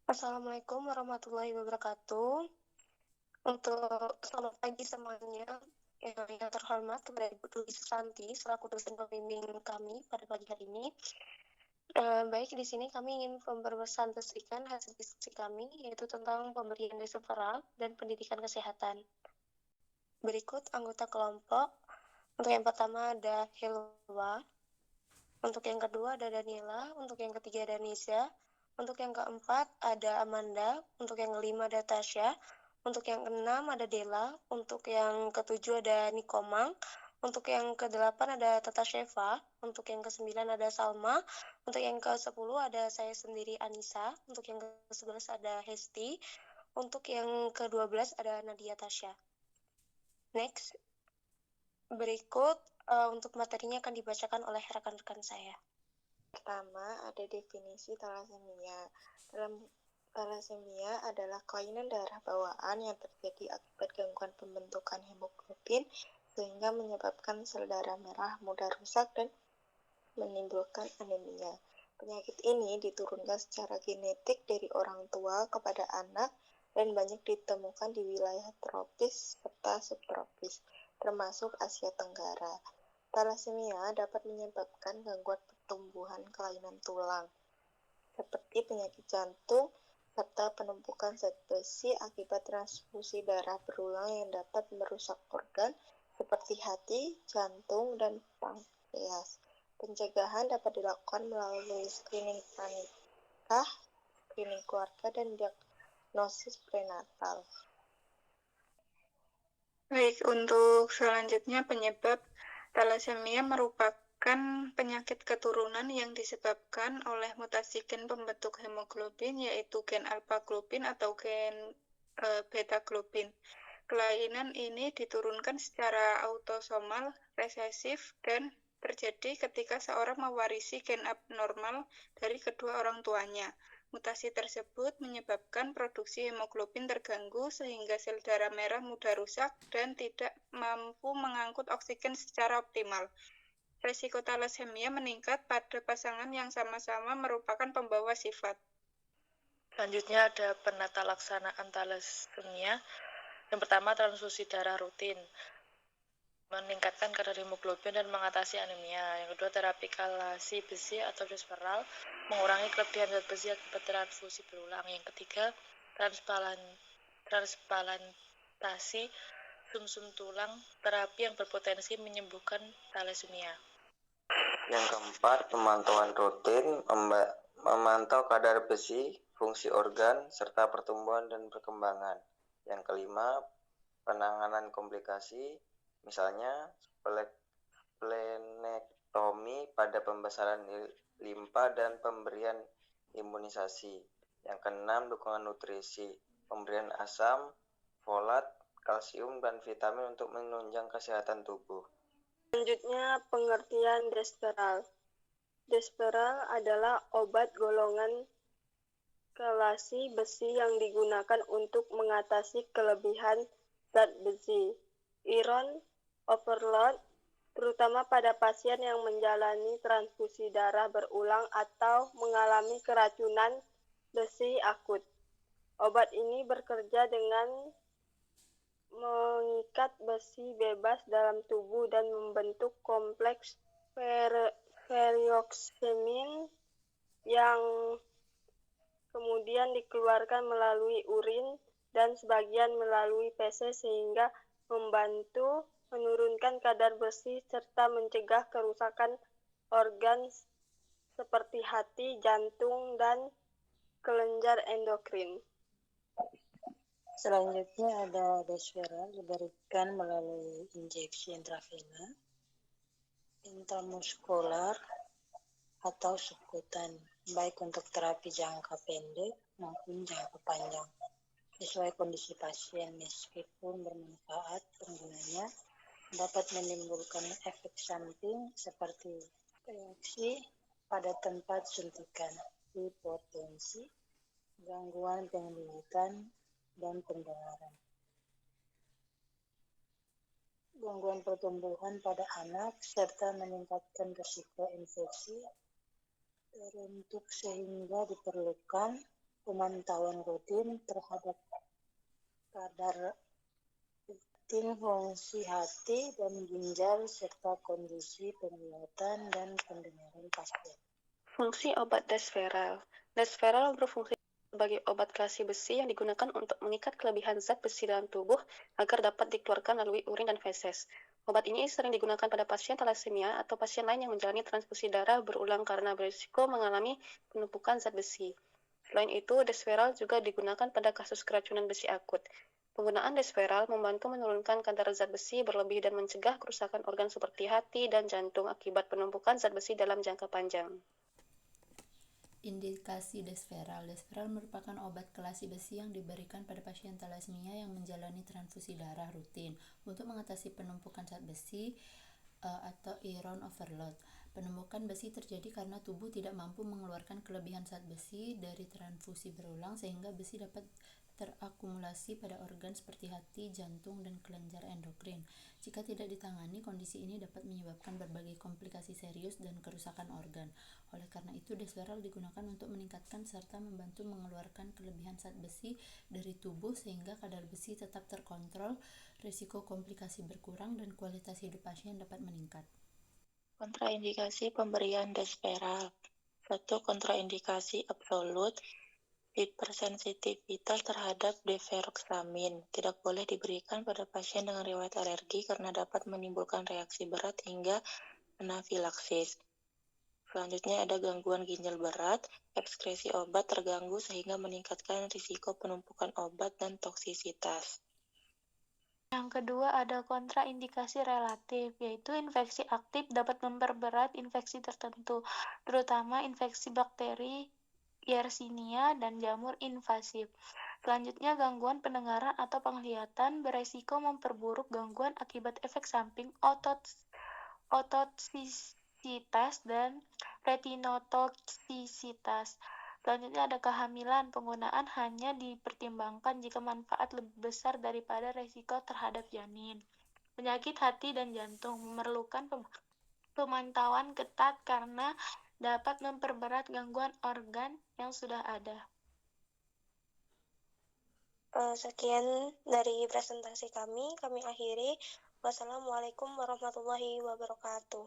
Assalamualaikum warahmatullahi wabarakatuh. Selamat pagi semuanya. Yang terhormat kepada Ibu Dwi Susanti selaku dosen pembimbing kami pada pagi hari ini. Baik, di sini kami ingin mempresentasikan hasil diskusi kami, yaitu tentang pemberian desoveral dan pendidikan kesehatan. Berikut anggota kelompok. Untuk yang pertama ada Helwa, untuk yang kedua ada Daniela, untuk yang ketiga ada Nisa, untuk yang keempat ada Amanda, untuk yang kelima ada Tasya, untuk yang keenam ada Dela, untuk yang ketujuh ada Nikomang, untuk yang kedelapan ada Tata Sheva, untuk yang kesembilan ada Salma, untuk yang ke-10 ada saya sendiri Anissa, untuk yang ke-11 ada Hesti, untuk yang ke-12 ada Nadia Tasya. Next, berikut untuk materinya akan dibacakan oleh rekan-rekan saya. Pertama, ada definisi talasemia. Talasemia adalah kelainan darah bawaan yang terjadi akibat gangguan pembentukan hemoglobin sehingga menyebabkan sel darah merah mudah rusak dan menimbulkan anemia. Penyakit ini diturunkan secara genetik dari orang tua kepada anak dan banyak ditemukan di wilayah tropis serta subtropis, termasuk Asia Tenggara. Talasemia dapat menyebabkan gangguan pertumbuhan kelainan tulang, seperti penyakit jantung, serta penumpukan zat besi akibat transfusi darah berulang yang dapat merusak organ seperti hati, jantung, dan pankreas. Pencegahan dapat dilakukan melalui screening pranikah, screening keluarga, dan diagnosis prenatal. Baik, untuk selanjutnya penyebab talasemia merupakan penyakit keturunan yang disebabkan oleh mutasi gen pembentuk hemoglobin, yaitu gen alpha-globin atau gen beta-globin. Kelainan ini diturunkan secara autosomal resesif dan terjadi ketika seorang mewarisi gen abnormal dari kedua orang tuanya. Mutasi tersebut menyebabkan produksi hemoglobin terganggu sehingga sel darah merah mudah rusak dan tidak mampu mengangkut oksigen secara optimal. Risiko talasemia meningkat pada pasangan yang sama-sama merupakan pembawa sifat. Selanjutnya ada penata laksanaan talasemia. Yang pertama, transfusi darah rutin, meningkatkan kadar hemoglobin dan mengatasi anemia. Yang kedua, terapi kalasi besi atau desoveral, mengurangi kelebihan zat besi akibat transfusi berulang. Yang ketiga, transplantasi sumsum tulang, terapi yang berpotensi menyembuhkan talasemia. Yang keempat, pemantauan rutin, memantau kadar besi, fungsi organ, serta pertumbuhan dan perkembangan. Yang kelima, penanganan komplikasi, misalnya splenektomi pada pembesaran limpa dan pemberian imunisasi. Yang keenam, dukungan nutrisi, pemberian asam, folat, kalsium, dan vitamin untuk menunjang kesehatan tubuh. Selanjutnya, pengertian desoveral. Desoveral adalah obat golongan kelasi besi yang digunakan untuk mengatasi kelebihan zat besi, iron overload, terutama pada pasien yang menjalani transfusi darah berulang atau mengalami keracunan besi akut. Obat ini bekerja dengan mengikat besi bebas dalam tubuh dan membentuk kompleks ferrioxamin yang kemudian dikeluarkan melalui urin dan sebagian melalui feses sehingga membantu menurunkan kadar besi serta mencegah kerusakan organ seperti hati, jantung, dan kelenjar endokrin. Selanjutnya ada desoveral diberikan melalui injeksi intravena, intramuskular, atau subkutan, baik untuk terapi jangka pendek maupun jangka panjang, sesuai kondisi pasien. Meskipun bermanfaat, penggunanya dapat menimbulkan efek samping seperti reaksi pada tempat suntikan, hipotensi, gangguan penglihatan, dan pendengaran. Gangguan pertumbuhan pada anak serta meningkatkan risiko infeksi teruntuk sehingga diperlukan pemantauan rutin terhadap kadar fungsi hati dan ginjal serta kondisi penglihatan dan pendengaran pasien. Fungsi obat Desferal. Desferal berfungsi sebagai obat kalsi besi yang digunakan untuk mengikat kelebihan zat besi dalam tubuh agar dapat dikeluarkan melalui urin dan feses. Obat ini sering digunakan pada pasien talasemia atau pasien lain yang menjalani transfusi darah berulang karena berisiko mengalami penumpukan zat besi. Selain itu, Desferal juga digunakan pada kasus keracunan besi akut. Penggunaan Desferal membantu menurunkan kadar zat besi berlebih dan mencegah kerusakan organ seperti hati dan jantung akibat penumpukan zat besi dalam jangka panjang. Indikasi Desferal. Desferal merupakan obat kelasi besi yang diberikan pada pasien talasemia yang menjalani transfusi darah rutin untuk mengatasi penumpukan zat besi atau iron overload. Penumpukan besi terjadi karena tubuh tidak mampu mengeluarkan kelebihan zat besi dari transfusi berulang sehingga besi dapat terakumulasi pada organ seperti hati, jantung, dan kelenjar endokrin. Jika tidak ditangani, kondisi ini dapat menyebabkan berbagai komplikasi serius dan kerusakan organ. Oleh karena itu, Desferal digunakan untuk meningkatkan serta membantu mengeluarkan kelebihan zat besi dari tubuh sehingga kadar besi tetap terkontrol, risiko komplikasi berkurang, dan kualitas hidup pasien dapat meningkat. Kontraindikasi pemberian Desferal. 1. Kontraindikasi absolut. Hipersensitivitas terhadap deferoxamin tidak boleh diberikan pada pasien dengan riwayat alergi karena dapat menimbulkan reaksi berat hingga anafilaksis. Selanjutnya ada gangguan ginjal berat, ekskresi obat terganggu sehingga meningkatkan risiko penumpukan obat dan toksisitas. Yang kedua ada kontraindikasi relatif, yaitu infeksi aktif dapat memperberat infeksi tertentu, terutama infeksi bakteri Yersinia dan jamur invasif. Selanjutnya, gangguan pendengaran atau penglihatan beresiko memperburuk gangguan akibat efek samping otoksisitas dan retinotoksisitas. Selanjutnya ada kehamilan. Penggunaan hanya dipertimbangkan jika manfaat lebih besar daripada resiko terhadap janin. Penyakit hati dan jantung memerlukan pemantauan ketat karena dapat memperberat gangguan organ yang sudah ada. Sekian dari presentasi kami akhiri. Wassalamualaikum warahmatullahi wabarakatuh.